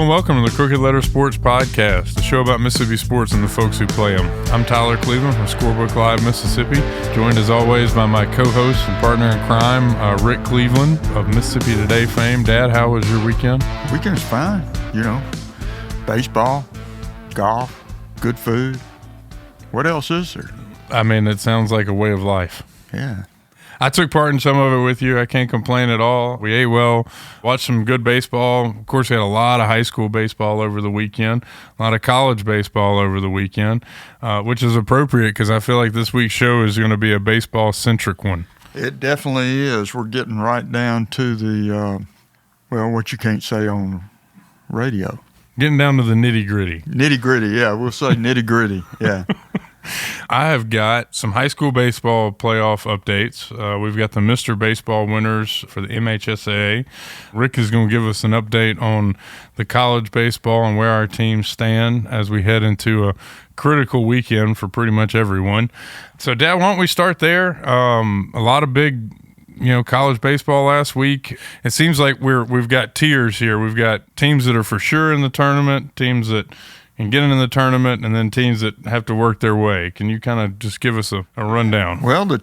welcome to the Crooked Letter Sports Podcast, the show about Mississippi sports and the folks who play them. I'm Tyler Cleveland from Scorebook Live, Mississippi, joined as always by my co-host and partner in crime, Rick Cleveland of Mississippi Today fame. Dad, how was your weekend? Weekend's fine, baseball, golf, good food. What else is there? I mean, it sounds like a way of life. Yeah. I took part in some of it with you. I can't complain at all. We ate well, watched some good baseball. Of course, we had a lot of high school baseball over the weekend, a lot of college baseball over the weekend, which is appropriate because I feel like this week's show is going to be a baseball-centric one. It definitely is. We're getting right down to the, what you can't say on radio. Getting down to the nitty-gritty. Nitty-gritty, yeah. We'll say nitty-gritty, yeah. I have got some high school baseball playoff updates. We've got the Mr. Baseball winners for the MHSAA. Rick is going to give us an update on the college baseball and where our teams stand as we head into a critical weekend for pretty much everyone. So, Dad, why don't we start there? A lot of big college baseball last week. It seems like we've got tiers here. We've got teams that are for sure in the tournament, teams that can get into the tournament, and then teams that have to work their way. Can you kind of just give us a rundown? Well, the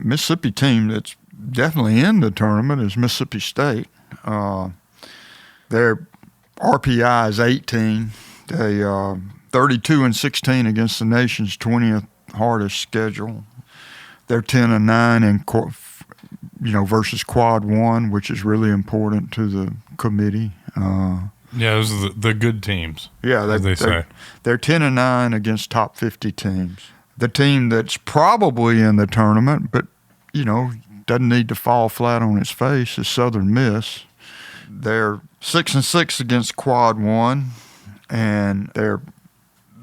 Mississippi team that's definitely in the tournament is Mississippi State. Their RPI is 18. They 32-16 against the nation's 20th hardest schedule. They're 10-9 in versus Quad 1, which is really important to the committee. Yeah, those are the good teams. Yeah, they say. They're 10-9 against top 50 teams. The team that's probably in the tournament, but doesn't need to fall flat on its face, is Southern Miss. They're 6-6 against Quad 1, and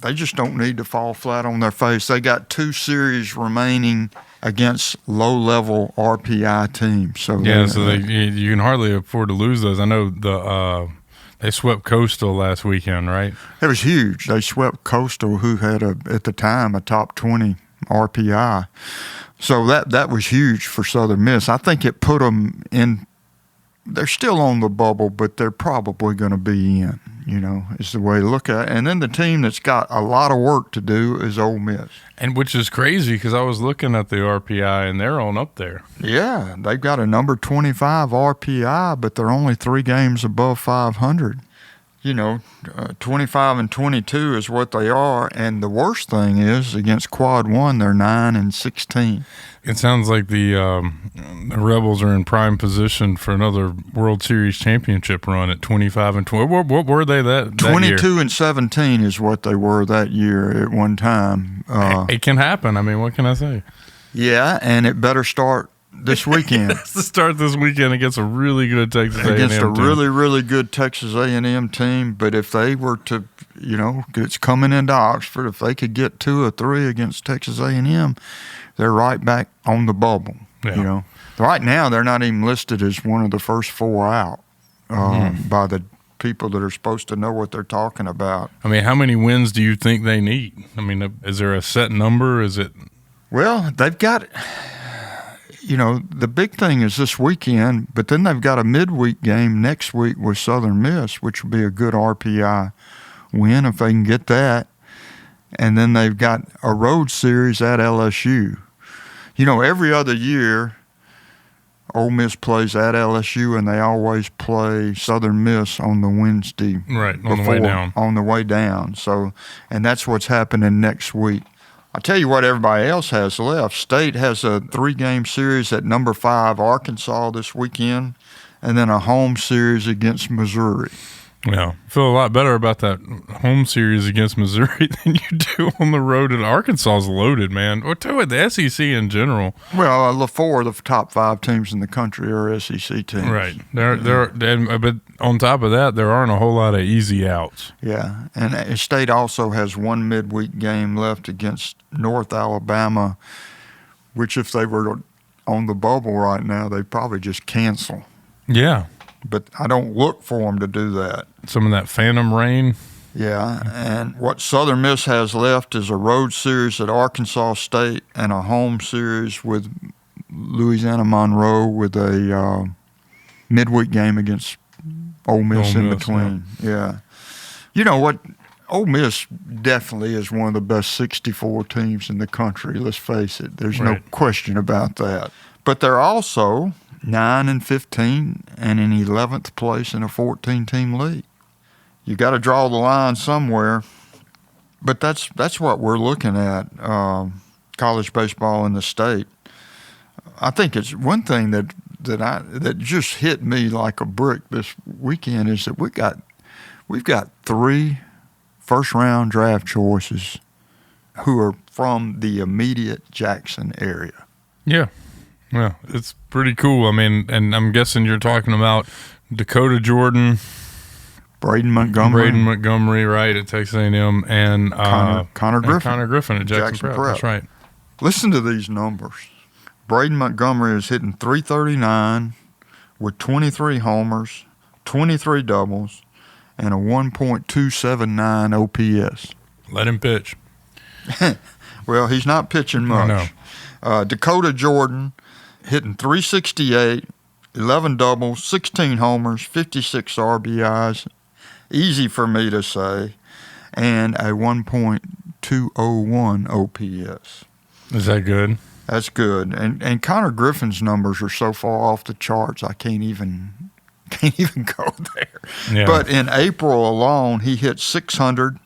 they just don't need to fall flat on their face. They got 2 series remaining against low-level RPI teams. So you can hardly afford to lose those. I know they swept Coastal last weekend, right? It was huge. They swept Coastal, who had at the time a top 20 RPI. So that was huge for Southern Miss. I think it put them in. They're still on the bubble, but they're probably going to be in. Is the way to look at it. And then the team that's got a lot of work to do is Ole Miss. And which is crazy because I was looking at the RPI and they're on up there. Yeah, they've got a number 25 RPI, but they're only 3 games above 500. 25 and 22 is what they are. And the worst thing is against Quad 1, they're 9-16. It sounds like the Rebels are in prime position for another World Series championship run at 25 and 20. What were they that 22 year? And 17 is what they were that year at one time. It can happen. I mean, what can I say? Yeah, and it better start this weekend. It has to start this weekend against a really good Texas A&M against a team. really, really good Texas A&M team. But if they were to, it's coming into Oxford, if they could get 2 or 3 against Texas A&M, they're right back on the bubble. Yeah. Right now they're not even listed as one of the first 4 out by the people that are supposed to know what they're talking about. I mean, how many wins do you think they need? I mean, is there a set number? Is it? Well, they've got. The big thing is this weekend, but then they've got a midweek game next week with Southern Miss, which will be a good RPI win if they can get that. And then they've got a road series at LSU. Every other year, Ole Miss plays at LSU, and they always play Southern Miss on the Wednesday. Right, on the way down. On the way down. So, and that's what's happening next week. I'll tell you what everybody else has left. State has a 3-game series at number 5 Arkansas this weekend, and then a home series against Missouri. Yeah, I feel a lot better about that home series against Missouri than you do on the road. And Arkansas is loaded, man. Or to it, the SEC in general. Well, 4 of the top 5 teams in the country are SEC teams. Right. But on top of that, there aren't a whole lot of easy outs. Yeah, and State also has 1 midweek game left against North Alabama, which if they were on the bubble right now, they'd probably just cancel. Yeah. But I don't look for them to do that. Some of that phantom rain. Yeah, and what Southern Miss has left is a road series at Arkansas State and a home series with Louisiana Monroe with a midweek game against Ole Miss in between. Yeah. You know what? Ole Miss definitely is one of the best 64 teams in the country. Let's face it. There's no question about that. But they're also 9-15 and in 11th place in a 14-team league. You got to draw the line somewhere. But that's what we're looking at, college baseball in the state. I think it's one thing that just hit me like a brick this weekend is that we've got 3 first-round draft choices who are from the immediate Jackson area. Yeah. Well, it's pretty cool. I mean, and I'm guessing you're talking about Dakota Jordan, Braden Montgomery, right, at Texas A&M, and Connor Griffin. And Connor Griffin at Jackson Prep. That's right. Listen to these numbers. Braden Montgomery is hitting .339 with 23 homers, 23 doubles, and a 1.279 OPS. Let him pitch. Well, he's not pitching much. No. Dakota Jordan hitting .368, 11 doubles, 16 homers, 56 RBIs. Easy for me to say, and a 1.201 OPS. Is that good? That's good. And Connor Griffin's numbers are so far off the charts, I can't even go there. Yeah. But in April alone, he hit 600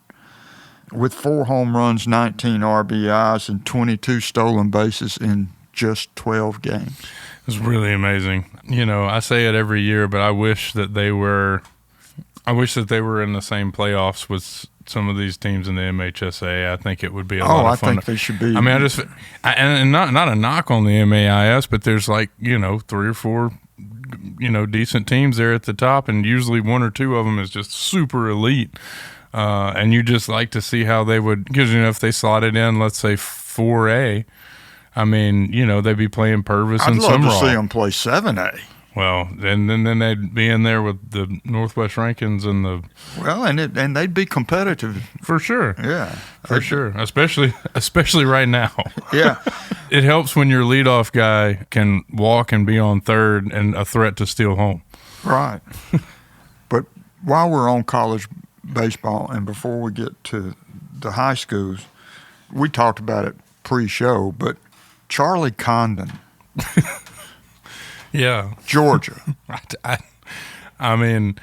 with 4 home runs, 19 RBIs, and 22 stolen bases in just 12 games. It's really amazing. You know, I say it every year, but I wish that they were in the same playoffs with some of these teams in the MHSA. I think it would be a lot of fun. I think they should be. I mean, and not a knock on the MAIS, but there's 3 or 4, decent teams there at the top, and usually 1 or 2 of them is just super elite. And you just like to see how they would, because if they slotted in, let's say 4A, I mean, they'd be playing Purvis and Summerall. I'd love to see them play 7A. Well, then they'd be in there with the Northwest rankings and the. Well, and they'd be competitive for sure. Yeah, for sure. Especially right now. Yeah, it helps when your leadoff guy can walk and be on third and a threat to steal home. Right. But while we're on college baseball and before we get to the high schools, we talked about it pre-show, but Charlie Condon. Yeah. Georgia. I mean,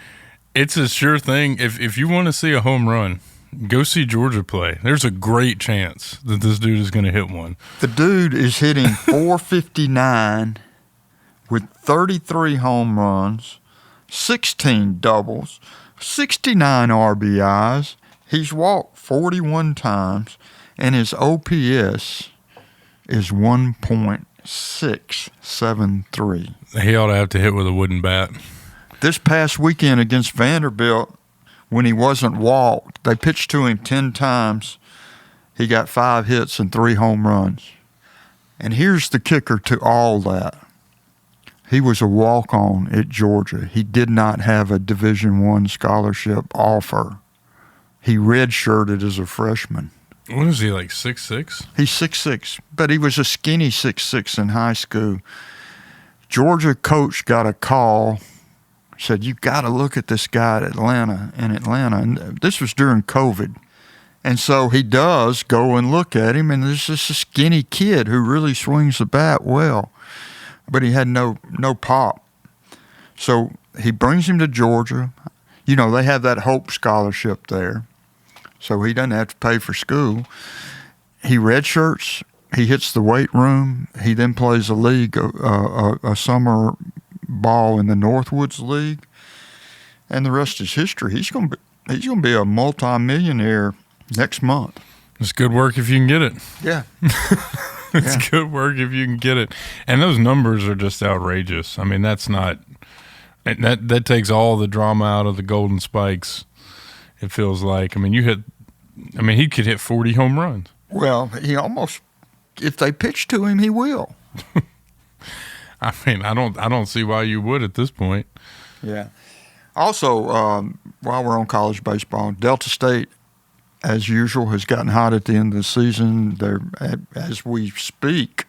it's a sure thing. If you want to see a home run, go see Georgia play. There's a great chance that this dude is going to hit one. The dude is hitting .459 with 33 home runs, 16 doubles, 69 RBIs. He's walked 41 times, and his OPS is 1.673. He ought to have to hit with a wooden bat. This past weekend against Vanderbilt, when he wasn't walked, they pitched to him 10 times. He got 5 hits and 3 home runs. And here's the kicker to all that. He was a walk-on at Georgia. He did not have a Division I scholarship offer. He redshirted as a freshman. What is he, like 6'6"? He's 6'6", but he was a skinny 6'6" in high school. Georgia coach got a call, said, you got to look at this guy in Atlanta. And this was during COVID. And so he does go and look at him, and there's just a skinny kid who really swings the bat well. But he had no pop. So he brings him to Georgia. They have that Hope Scholarship there. So he doesn't have to pay for school. He redshirts. He hits the weight room. He then plays a league, a summer ball in the Northwoods League. And the rest is history. He's going to be a multimillionaire next month. It's good work if you can get it. Yeah. It's good work if you can get it. And those numbers are just outrageous. I mean, that's not – that takes all the drama out of the Golden Spikes, it feels like. I mean, he could hit 40 home runs. Well, he almost – if they pitch to him, he will. I mean, I don't see why you would at this point. Yeah. Also, while we're on college baseball, Delta State – as usual, has gotten hot at the end of the season. As we speak,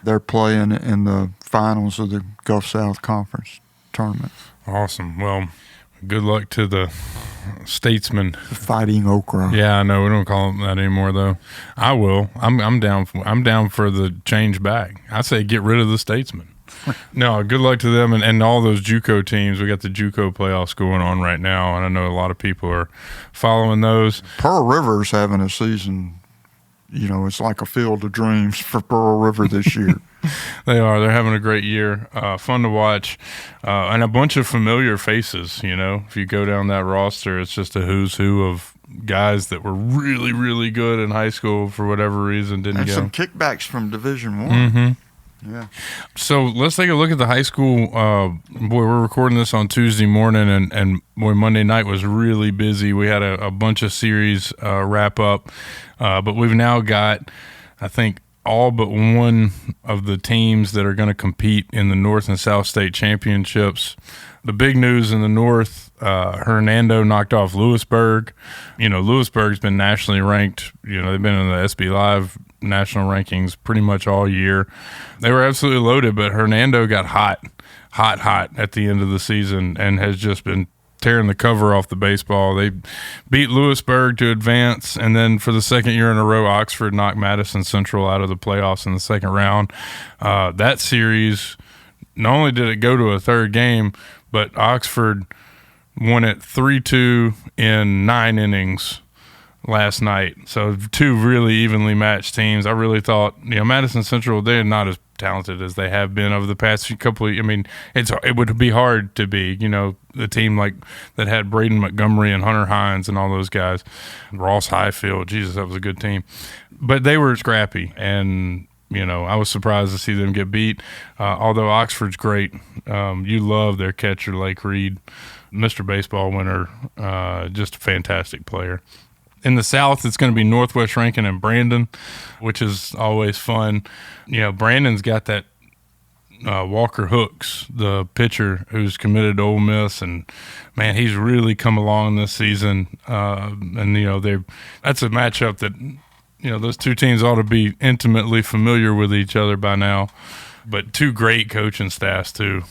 they're playing in the finals of the Gulf South Conference tournament. Awesome. Well, Good luck to the Statesmen. Fighting Okra. Yeah, I know we don't call them that anymore though. I will. I'm down. I'm down for the change back. I say get rid of the Statesmen. No, good luck to them and all those JUCO teams. We got the JUCO playoffs going on right now, and I know a lot of people are following those. Pearl River's having a season. It's like a field of dreams for Pearl River this year. They are. They're having a great year. Fun to watch. And a bunch of familiar faces, If you go down that roster, it's just a who's who of guys that were really, really good in high school for whatever reason didn't go. And some kickbacks from Division I. Mm-hmm. Yeah. So let's take a look at the high school. Boy, we're recording this on Tuesday morning, and boy, Monday night was really busy. We had a bunch of series wrap up, but we've now got, I think, all but one of the teams that are going to compete in the North and South State Championships. The big news in the North, Hernando knocked off Lewisburg. Lewisburg's been nationally ranked. They've been in the SB Live national rankings pretty much all year. They were absolutely loaded, but Hernando got hot at the end of the season and has just been tearing the cover off the baseball. They beat Lewisburg to advance, and then for the second year in a row, Oxford knocked Madison Central out of the playoffs in the second round. That series, not only did it go to a third game, but Oxford won it 3-2 in 9 innings last night. So two really evenly matched teams. I really thought, Madison Central, they're not as talented as they have been over the past couple of, it would be hard to be, the team like that had Braden Montgomery and Hunter Hines and all those guys. Ross Highfield, Jesus, that was a good team. But they were scrappy, and I was surprised to see them get beat. Although Oxford's great. You love their catcher, Lake Reed, Mr. Baseball winner, just a fantastic player. In the South, it's going to be Northwest Rankin and Brandon, which is always fun. Brandon's got that Walker Hooks, the pitcher who's committed to Ole Miss, and man, he's really come along this season. That's a matchup that those two teams ought to be intimately familiar with each other by now. But two great coaching staffs too,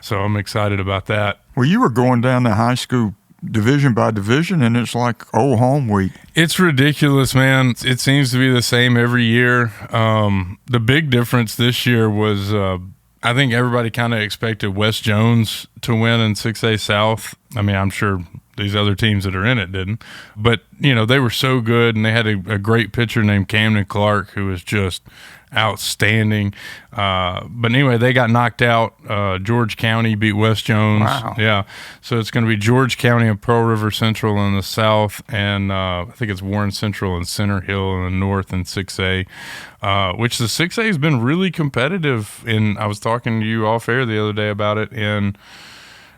so I'm excited about that. Well, you were going down to high school division by division, and it's like home week. It's ridiculous, man. It seems to be the same every year. The big difference this year was I think everybody kind of expected West Jones to win in 6A South. I'm sure these other teams that are in it didn't. But, they were so good, and they had a great pitcher named Camden Clark who was just outstanding. But anyway, they got knocked out. George County beat West Jones. Wow. Yeah. So it's going to be George County and Pearl River Central in the south, and I think it's Warren Central and Center Hill in the north in 6A, which the 6A has been really competitive. I was talking to you off air the other day about it in,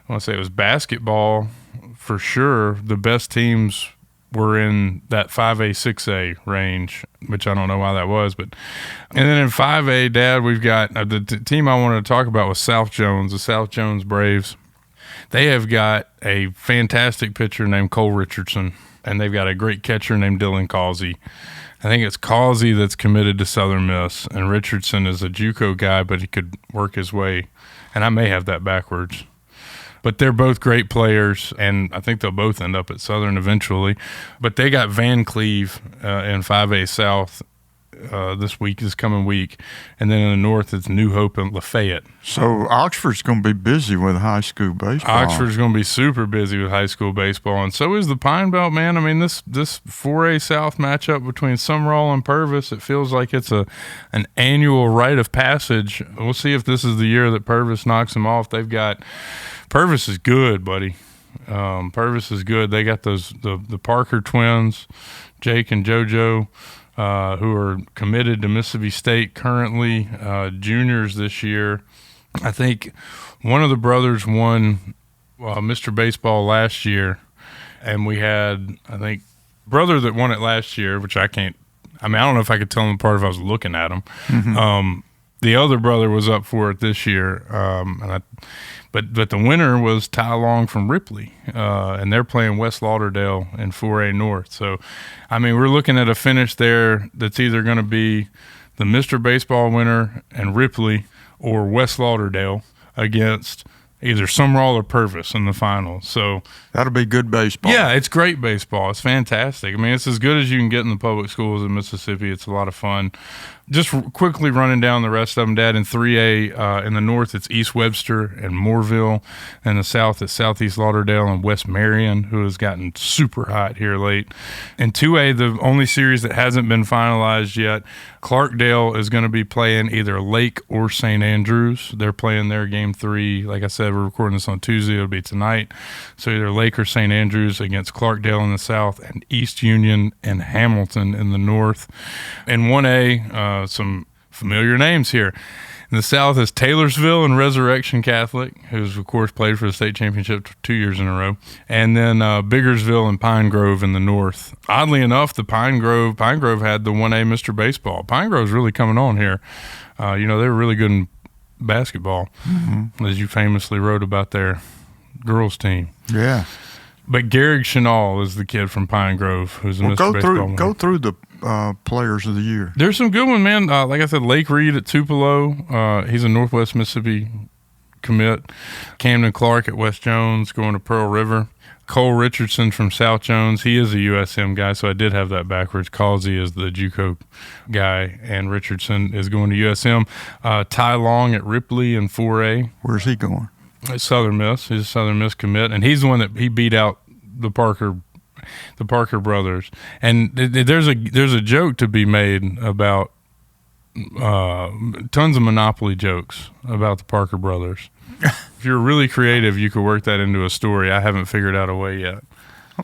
I want to say it was basketball for sure. The best teams were in that 5A, 6A range, which I don't know why that was. And then in 5A, Dad, we've got the team I wanted to talk about was South Jones, the South Jones Braves. They have got a fantastic pitcher named Cole Richardson, and they've got a great catcher named Dylan Causey. I think it's Causey that's committed to Southern Miss, and Richardson is a JUCO guy, but he could work his way. And I may have that backwards. But they're both great players, and I think they'll both end up at Southern eventually. But they got Van Cleve in 5A South this coming week. And then in the north, it's New Hope and Lafayette. So Oxford's going to be busy with high school baseball. Oxford's going to be super busy with high school baseball, and so is the Pine Belt, man. This 4A South matchup between Sumrall and Purvis, it feels like it's an annual rite of passage. We'll see if this is the year that Purvis knocks them off. Purvis is good, buddy. Purvis is good. They got the Parker twins, Jake and JoJo, who are committed to Mississippi State currently, juniors this year. I think one of the brothers won Mr. Baseball last year, and we had, I think, brother that won it last year, which I don't know if I could tell them apart if I was looking at them. Mm-hmm. The other brother was up for it this year, But the winner was Ty Long from Ripley, and they're playing West Lauderdale in 4A North. So, we're looking at a finish there that's either going to be the Mr. Baseball winner and Ripley or West Lauderdale against either Summerall or Purvis in the final. So that'll be good baseball. Yeah, it's great baseball. It's fantastic. I mean, it's as good as you can get in the public schools in Mississippi. It's a lot of fun. Just quickly running down the rest of them, Dad. In 3A, in the north, it's East Webster and Mooreville. In the south, it's Southeast Lauderdale and West Marion, who has gotten super hot here late. In 2A, the only series that hasn't been finalized yet, Clarkdale is going to be playing either Lake or St. Andrews. They're playing their game 3. Like I said, we're recording this on Tuesday. It'll be tonight. So either Lake or St. Andrews against Clarkdale in the south and East Union and Hamilton in the north. In 1A, some familiar names here. In the south is Taylorsville and Resurrection Catholic, who's, of course, played for the state championship 2 years in a row. And then Biggersville and Pine Grove in the north. Oddly enough, the Pine Grove had the 1A Mr. Baseball. Pine Grove's really coming on here. They were really good in basketball, as you famously wrote about their girls' team. Yeah. But Garrick Chenal is the kid from Pine Grove, who's a Mr. Baseball. Go through the players of the year. There's some good ones, man. Like I said, Lake Reed at Tupelo. He's a Northwest Mississippi commit. Camden Clark at West Jones, going to Pearl River. Cole Richardson from South Jones. He is a USM guy, so I did have that backwards. Causey is the JUCO guy, and Richardson is going to USM. Ty Long at Ripley in 4A. Where's he going? Southern Miss. He's a Southern Miss commit, and he's the one that he beat out the Parker brothers. And there's a joke to be made about tons of Monopoly jokes about the Parker brothers. If you're really creative, you could work that into a story. I haven't figured out a way yet.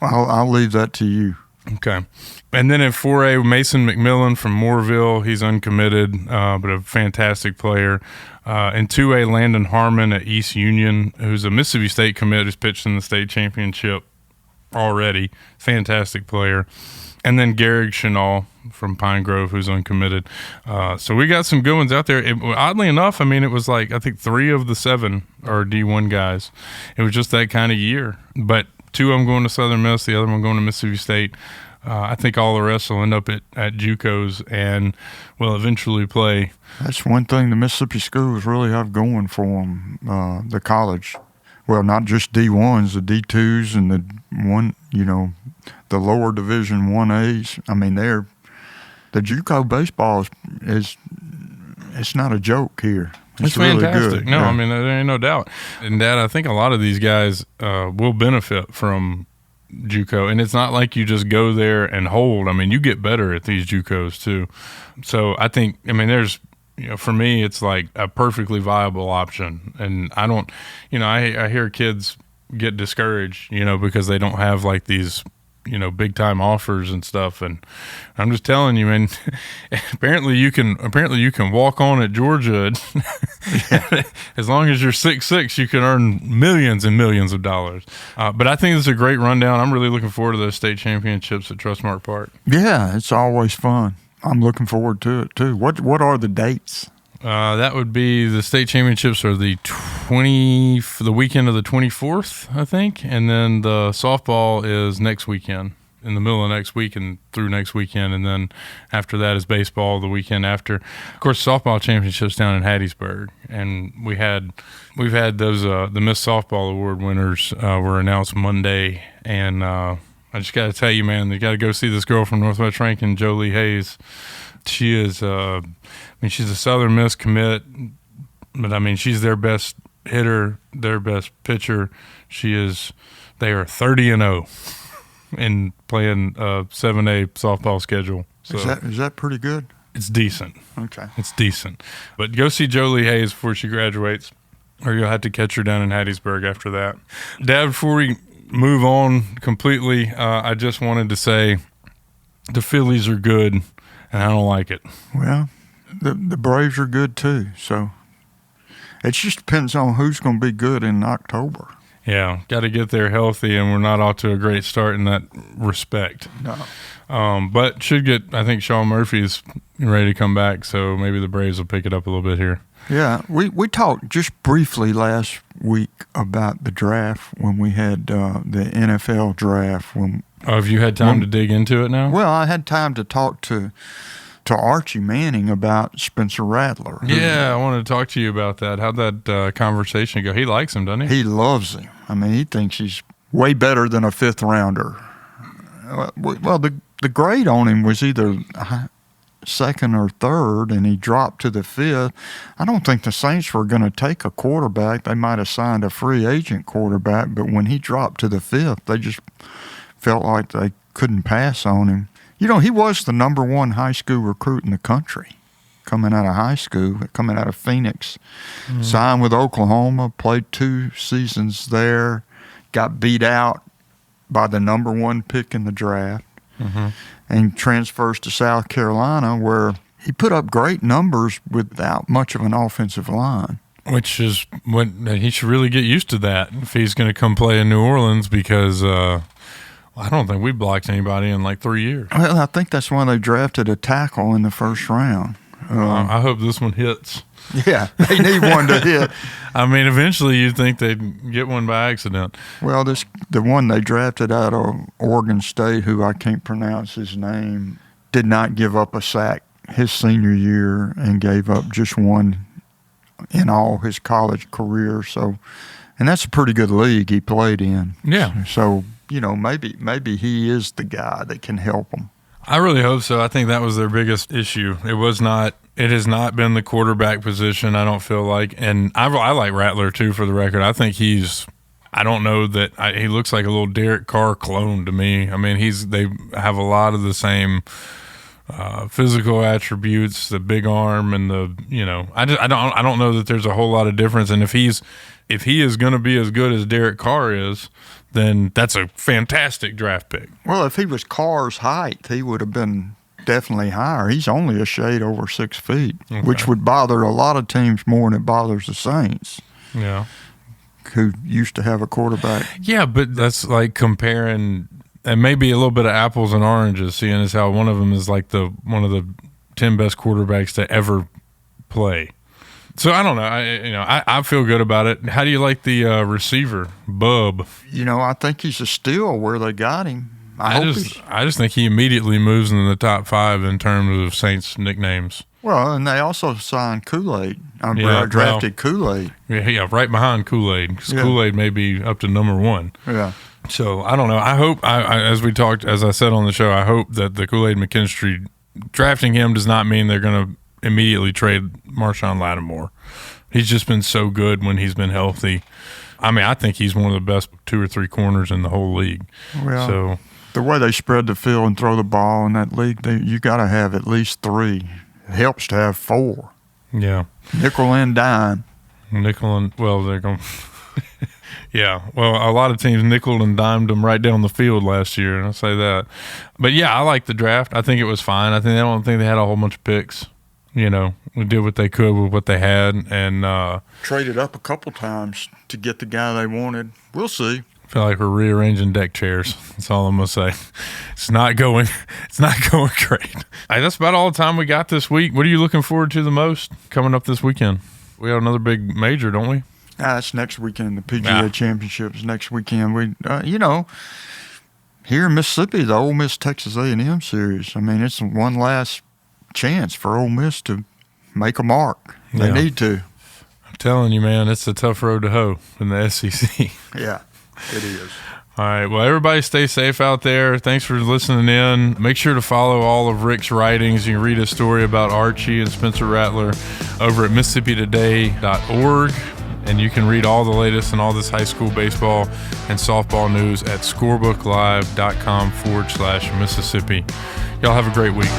I'll leave that to you. Okay. And then in 4A, Mason McMillan from Mooreville. He's uncommitted, but a fantastic player. In 2A, Landon Harmon at East Union, who's a Mississippi State commit, who's pitched in the state championship already. Fantastic player. And then Garrick Chenal from Pine Grove, who's uncommitted. So we got some good ones out there. Oddly enough, I mean, it was like, I think 3 of the 7 are D1 guys. It was just that kind of year. But 2 of them going to Southern Miss, the other one going to Mississippi State. I think all the rest will end up at JUCOs and will eventually play. That's one thing the Mississippi schools really have going for them, the college. Well, not just D1s, the D2s and the lower division 1As. I mean, the JUCO baseball is it's not a joke here. It's fantastic. Really good. No, yeah. I mean, there ain't no doubt. And, Dad, I think a lot of these guys will benefit from JUCO, and it's not like you just go there and hold. I mean, you get better at these JUCOs too. So I think, I mean, there's, for me, it's like a perfectly viable option. And I don't, I hear kids get discouraged, because they don't have like these, big time offers and stuff. And I'm just telling you, man, apparently you can walk on at Georgia. As long as you're 6'6", you can earn millions and millions of dollars. But I think this is a great rundown. I'm really looking forward to those state championships at Trustmark Park. Yeah, it's always fun. I'm looking forward to it too. What are the dates? That would be the state championships are the weekend of the 24th, I think, and then the softball is next weekend, in the middle of next week and through next weekend, and then after that is baseball the weekend after. Of course, softball championships down in Hattiesburg, and we've had those the Miss Softball Award winners were announced Monday, and I just got to tell you, man, you got to go see this girl from Northwest Rankin, Jolie Hayes. She is, she's a Southern Miss commit, but I mean, she's their best hitter, their best pitcher. They are 30-0 in playing a 7A softball schedule. So is that pretty good? It's decent. Okay. It's decent. But go see Jolie Hayes before she graduates, or you'll have to catch her down in Hattiesburg after that. Dad, before we move on completely, I just wanted to say the Phillies are good. And I don't like it. Well, the Braves are good too. So it just depends on who's going to be good in October. Yeah, got to get there healthy, and we're not off to a great start in that respect. No. But should get, I think Sean Murphy's ready to come back, so maybe the Braves will pick it up a little bit here. Yeah, we talked just briefly last week about the draft when we had the NFL draft. Have you had time to dig into it now? Well, I had time to talk to to Archie Manning about Spencer Rattler. Yeah, I wanted to talk to you about that. How'd that conversation go? He likes him, doesn't he? He loves him. I mean, he thinks he's way better than a fifth rounder. Well, the grade on him was either second or third, and he dropped to the fifth. I don't think the Saints were going to take a quarterback. They might have signed a free agent quarterback, but when he dropped to the fifth, they just felt like they couldn't pass on him. You know, he was the number one high school recruit in the country coming out of high school, coming out of Phoenix. Mm-hmm. Signed with Oklahoma, played 2 seasons there, got beat out by the number one pick in the draft, and transfers to South Carolina, where he put up great numbers without much of an offensive line. Which is what he should really get used to that if he's going to come play in New Orleans, because I don't think we blocked anybody in like 3 years. Well, I think that's why they drafted a tackle in the first round. I hope this one hits. Yeah, they need one to hit. I mean, eventually you'd think they'd get one by accident. Well, the one they drafted out of Oregon State, who I can't pronounce his name, did not give up a sack his senior year and gave up just one in all his college career. So, and that's a pretty good league he played in. Yeah. So, you know, maybe he is the guy that can help them. I really hope so. I think that was their biggest issue. It has not been the quarterback position, I don't feel like. And I like Rattler, too, for the record. I think I don't know that he looks like a little Derek Carr clone to me. I mean, they have a lot of the same physical attributes, the big arm and I don't know that there's a whole lot of difference. And if he is going to be as good as Derek Carr is, then that's a fantastic draft pick. Well, if he was Carr's height, he would have been definitely higher. He's only a shade over 6 feet, which would bother a lot of teams more than it bothers the Saints. Yeah. Who used to have a quarterback. Yeah, but that's like comparing, and maybe a little bit of apples and oranges, seeing as how one of them is like one of the 10 best quarterbacks to ever play. So I don't know. I feel good about it. How do you like the receiver, Bub? I think he's a steal where they got him. I just think he immediately moves into the top 5 in terms of Saints nicknames. Well, and they also signed Kool-Aid. Drafted Kool-Aid. Yeah, right behind Kool-Aid, because Kool-Aid may be up to number 1. Yeah. So I don't know. I hope, as I said on the show, I hope that the Kool-Aid McKinstry drafting him does not mean they're going to immediately trade Marshawn Lattimore. He's just been so good when he's been healthy. I mean, I think he's one of the best 2 or 3 corners in the whole league. Well, so the way they spread the field and throw the ball in that league, you got to have at least 3. It helps to have 4. Yeah. Nickel and dime. They're going yeah. Well, a lot of teams nickel and dimed them right down the field last year, and I'll say that. But, yeah, I like the draft. I think it was fine. I don't think they had a whole bunch of picks. We did what they could with what they had, and traded up a couple times to get the guy they wanted. We'll see. I feel like we're rearranging deck chairs. That's all I'm gonna say. It's not going great. That's about all the time we got this week. What are you looking forward to the most coming up this weekend? We have another big major, don't we? That's next weekend. The PGA Championships next weekend. We, here in Mississippi, the Ole Miss Texas A&M series. I mean, it's one last chance for Ole Miss to make a mark. They need to. I'm telling you, man, it's a tough road to hoe in the SEC. Yeah, it is. All right. Well, everybody stay safe out there. Thanks for listening in. Make sure to follow all of Rick's writings. You can read his story about Archie and Spencer Rattler over at MississippiToday.org. And you can read all the latest and all this high school baseball and softball news at scorebooklive.com/Mississippi. Y'all have a great week.